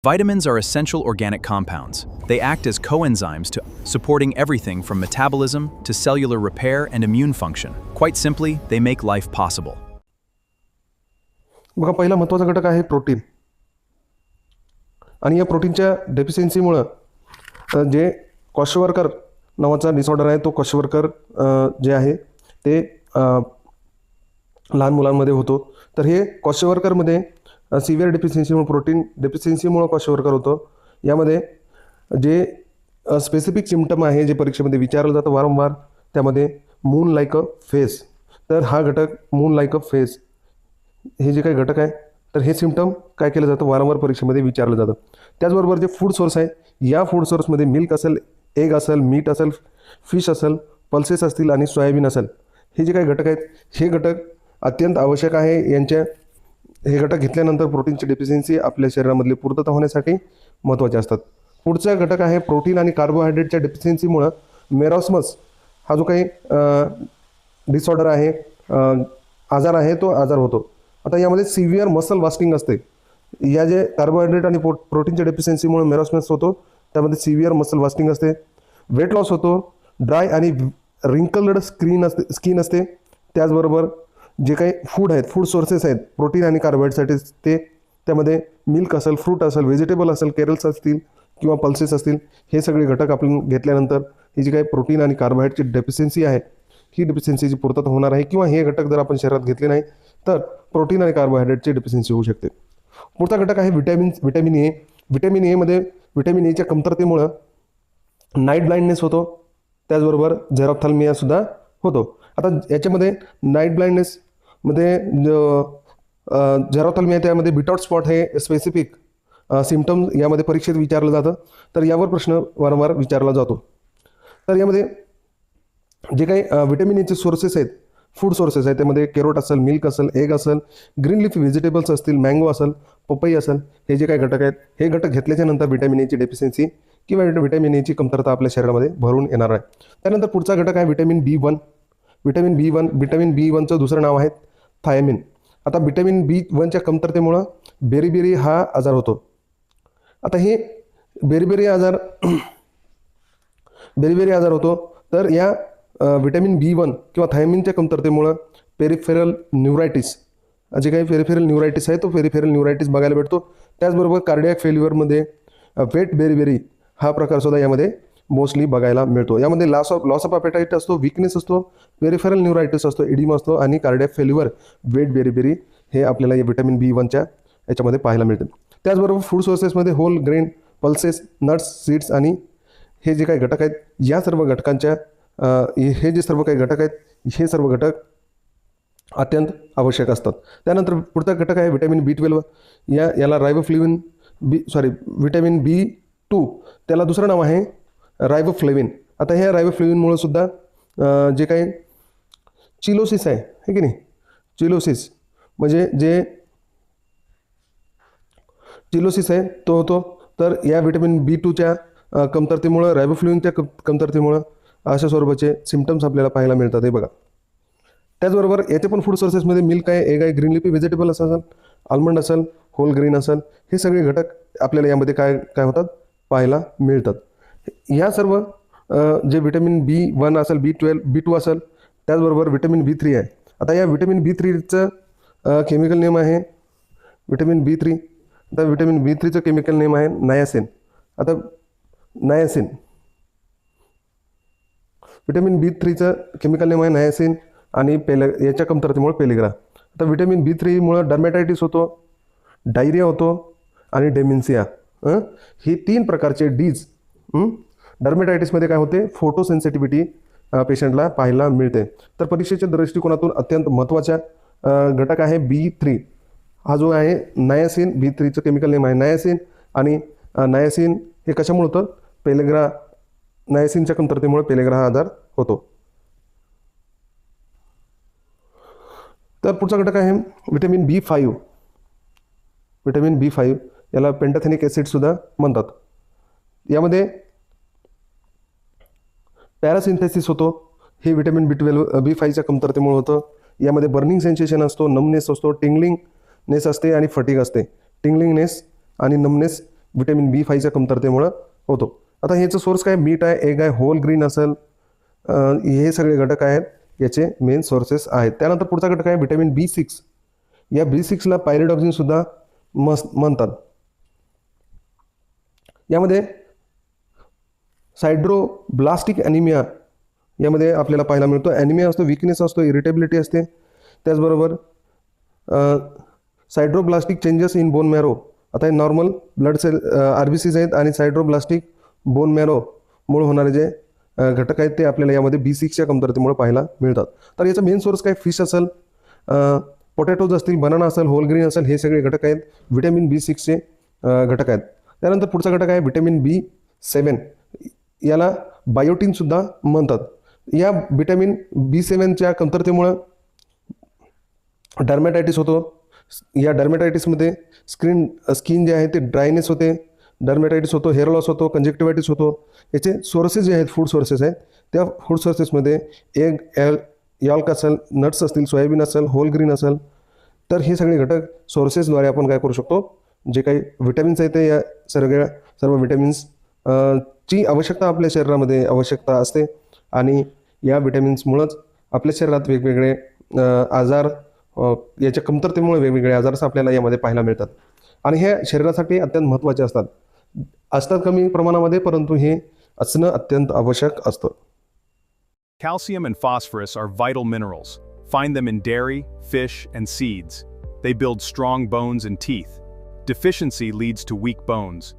Vitamins are essential organic compounds. They act as coenzymes to supporting everything from metabolism to cellular repair and immune function. Quite simply, they make life possible. बघा, पहिला महत्त्वाचा घटक आहे protein. आणि या प्रोटीनच्या डेफिशियन्सीमुळं जे क्वॉशवर्कर नावाचा डिसऑर्डर आहे, तो क्वॉशवर्कर जे आहे ते लहान मुलांमध्ये होतो. तर हे क्वॉशवर्करमध्ये सिव्हिअर डेफिशियन्सीमुळे, प्रोटीन डेफिशियन्सीमुळे क्वॉशवर्कर होतं. यामध्ये जे स्पेसिफिक सिम्पटम आहे, जे परीक्षेमध्ये विचारलं जातं वारंवार, त्यामध्ये मून लाईक अ फेस. तर हा घटक मून लाईक अ फेस हे जे काही घटक आहे, तर हे सिम्पटम काय केलं जातं, वारंवार परीक्षेमध्ये विचारलं जातं. त्याचबरोबर जे फूड सोर्स आहे, या फूड सोर्समध्ये मिल्क असेल, एग असेल, मीट असेल, फिश असेल, पल्सेस असतील आणि सोयाबीन असेल, हे जे काही घटक आहेत, हे घटक अत्यंत आवश्यक आहे. हे घटक घेतल्यानंतर प्रोटीनची डेफिशियन्सी आपल्या शरीरामधली पूर्तता होण्यासाठी महत्त्वाचे असतात. पुढचा घटक आहे प्रोटीन आणि कार्बोहायड्रेटच्या डेफिशियन्सीमुळं मेरास्मस हा जो काही डिसऑर्डर आहे, आजार आहे, तो आजार होतो. आता यामध्ये सिव्हिअर मसल वास्टिंग असते. या जे कार्बोहायड्रेट आणि प्रोटीनच्या डेफिशियन्सीमुळे मेरास्मस होतो, त्यामध्ये सिव्हिअर मसल वास्टिंग असते. वेट लॉस होतो. ड्राय आणि रिंकल्ड स्किन असते. त्याचबरोबर जे काही फूड आहेत, फूड सोर्सेस आहेत प्रोटीन आणि कार्बोहायड्रेटसाठी, ते त्यामध्ये मिल्क असेल, फ्रूट असेल, व्हेजिटेबल असेल, केरल्स असतील किंवा पल्सेस असतील, हे सगळे घटक आपण घेतल्यानंतर ही जी काही प्रोटीन आणि कार्बोहायड्रेटची डेफिशियन्सी आहे, ही डेफिशियन्सीची पूर्तता होणार आहे. किंवा हे घटक जर आपण शरीरात घेतले नाही तर प्रोटीन आणि कार्बोहायड्रेटची डेफिशियन्सी होऊ शकते. पुढचा घटक आहे विटॅमिन ए. विटॅमिन एमध्ये विटॅमिन एच्या कमतरतेमुळं नाईट ब्लाइंडनेस होतो. त्याचबरोबर झेरॉप्थॅल्मियासुद्धा होतो. आता याच्यामध्ये नाईट ब्लाइंडनेसमध्ये झेरॉप्थॅल्मिया, त्यामध्ये बिटॉट स्पॉट हे स्पेसिफिक सिम्पटम यामध्ये परीक्षेत विचारलं जातं. तर यावर प्रश्न वारंवार विचारला जातो. तर यामध्ये जे काही विटॅमिन एचे सोर्सेस आहेत, फूड सोर्सेस आहेत, त्यामध्ये कॅरोट असेल, मिल्क असेल, एग असेल, ग्रीन लिफी व्हेजिटेबल्स असतील, मँगो असेल, पपई असेल, हे जे काही घटक आहेत, हे घटक घेतल्याच्या नंतर विटॅमिन एची डेफिशियन्सी किंवा विटॅमिन एची कमतरता आपल्या शरीरामध्ये भरून येणार आहे. त्यानंतर पुढचा घटक आहे विटॅमिन B1. विटॅमिन बी वनचं दुसरं नाव आहे थायमिन. आता विटॅमिन B1च्या कमतरतेमुळं बेरीबेरी हा आजार होतो. आता हे बेरीबेरी आजार होतो. तर या विटॅमिन B1 किंवा थायमिनच्या कमतरतेमुळं पेरिफेरल न्यूरायटिस, जे काही पेरिफेरल न्यूरायटिस आहे, तो पेरिफेरल न्यूरायटिस बघायला भेटतो. त्याचबरोबर कार्डियाक फेल्युअरमध्ये वेट बेरीबेरी हा प्रकारसुद्धा यामध्ये मोस्टली बघायला मिळतो. यामध्ये लॉस ऑफ अपेटाईट असतो, विकनेस असतो, पेरिफेरल न्यूरायटिस असतो, एडिमा असतो आणि कार्डियाक फेल्युअर, वेट बेरीबेरी हे आपल्याला या विटॅमिन B1च्या याच्यामध्ये पाहायला मिळते. त्याचबरोबर फूड सोर्सेसमध्ये whole grain, pulses, nuts, seeds आणि हे जे काही घटक आहेत, या सर्व घटकांच्या हे जे सर्व काही घटक आहेत, हे सर्व घटक अत्यंत आवश्यक असतात. त्यानंतर पुढचा घटक आहे विटॅमिन B12. याला विटॅमिन B2, त्याला दुसरं नाव आहे रायबोफ्लेविन. आता ह्या रायबोफ्लेविनमुळे सुद्धा जे काही चिलोसिस आहे, हे की नाही, चिलोसिस म्हणजे जे चिलोसिस आहे तो होतो. तर या विटॅमिन B2च्या कमतरतेमुळं, रायबोफ्लेविनच्या कमतरतेमुळं अशा स्वरूपाचे सिम्पटम्स आपल्याला पाहायला मिळतात. हे बघा. त्याचबरोबर याचे पण फूड सोर्सेसमध्ये मिल्क आहे, एग आहे, ग्रीन लिपी व्हेजिटेबल असेल, आल्मंड असेल, होल ग्रीन असेल, हे सगळे घटक आपल्याला यामध्ये काय होतात, पाहायला मिळतात. या सर्व जे विटॅमिन B1 असेल, B12, B2 असेल, त्याचबरोबर विटॅमिन B3 आहे. आता या विटॅमिन B3चं केमिकल नेम आहे विटॅमिन B3. आता विटॅमिन B3चं केमिकल नेम आहे नायासिन. आता नायासिन, विटॅमिन B3चं केमिकल नेम आहे नायासिन आणि याच्या कमतरतेमुळे पेलेग्रा. आता विटॅमिन B3मुळं डर्मॅटायटिस होतो, डायरिया होतो आणि डेमेन्सिया. ही 3 प्रकारचे डीज. डर्मॅटायटिसमध्ये काय होते, फोटोसेन्सिटिव्हिटी पेशंटला पाहायला मिळते. तर परीक्षेच्या दृष्टिकोनातून अत्यंत महत्त्वाचा घटक आहे B3. हा जो आहे नायासिन, B3चं केमिकल नेम आहे नायासिन. आणि नायासिन हे कशामुळे होतं, पेलेग्रा, नायासिनच्या कमतरतेमुळे पेलेग्रा हा आजार होतो. तर पुढचा घटक आहे विटॅमिन B5. विटॅमिन B5 याला पेंटाथेनिक ॲसिडसुद्धा म्हणतात. यामध्ये पॅरासिन्थेसिस होतो. हे विटॅमिन B5च्या कमतरतेमुळे होतं. यामध्ये बर्निंग सेन्सेशन असतो, नमनेस असतो, टिंगलिंगनेस असते आणि फटीग असते. टिंगलिंगनेस आणि नमनेस व्हिटॅमिन B5च्या कमतरतेमुळं होतो. आता ह्याचं सोर्स काय, मीठ आहे, एग आहे, होल ग्रीन असेल, हे सगळे घटक आहेत याचे मेन सोर्सेस आहेत. त्यानंतर पुढचा घटक आहे व्हिटॅमिन B6. या B6ला पायरिडॉक्सिनसुद्धा म्हणतात. यामध्ये सायड्रोब्लास्टिक ॲनिमिया यामध्ये आपल्याला पाहायला मिळतो. ॲनिमिया असतो, विकनेस असतो, इरिटेबिलिटी असते. त्याचबरोबर सायड्रोब्लास्टिक चेंजेस इन बोन मॅरो. आता हे नॉर्मल ब्लड सेल RBCs आहेत आणि सायड्रोब्लास्टिक बोन मॅरोमुळे होणारे जे घटक आहेत ते आपल्याला यामध्ये B6च्या कमतरतेमुळे पाहायला मिळतात. तर याचा मेन सोर्स काय, फिश असेल, पोटॅटोज असतील, बनाना असेल, होल ग्रीन असेल, हे सगळे घटक आहेत व्हिटॅमिन B6चे घटक आहेत. त्यानंतर पुढचा घटक आहे व्हिटॅमिन B7. याला बायोटीनसुद्धा म्हणतात. या व्हिटॅमिन B7च्या कमतरतेमुळं डर्मॅटायटिस होतो. या डर्मॅटायटिसमध्ये स्किन जे आहे ते ड्रायनेस होते, डर्मॅटायटिस होतो, हेअर लॉस होतो, कंजेक्टिव्हायटिस होतो. याचे सोर्सेस जे आहेत, फूड सोर्सेस आहेत, त्या फूड सोर्सेसमध्ये एग, यॉल्क असेल, नट्स असतील, सोयाबीन असेल, होल ग्रीन असेल, तर हे सगळे घटक सोर्सेसद्वारे आपण काय करू शकतो, जे काही व्हिटॅमिन्स आहेत ते या सर्व व्हिटॅमिन्स ची आवश्यकता आपल्या शरीरामध्ये आवश्यकता असते आणि या व्हिटॅमिन्समुळंच आपल्या शरीरात वेगवेगळे आजार, याच्या कमतरतेमुळे वेगवेगळे आजार आपल्याला यामध्ये पाहायला मिळतात आणि हे शरीरासाठी अत्यंत महत्त्वाचे असतात कमी प्रमाणामध्ये, परंतु हे असणं अत्यंत आवश्यक असतं. Calcium and phosphorus are vital minerals. Find them in dairy, fish, and seeds. They build strong bones and teeth. Deficiency leads to weak bones,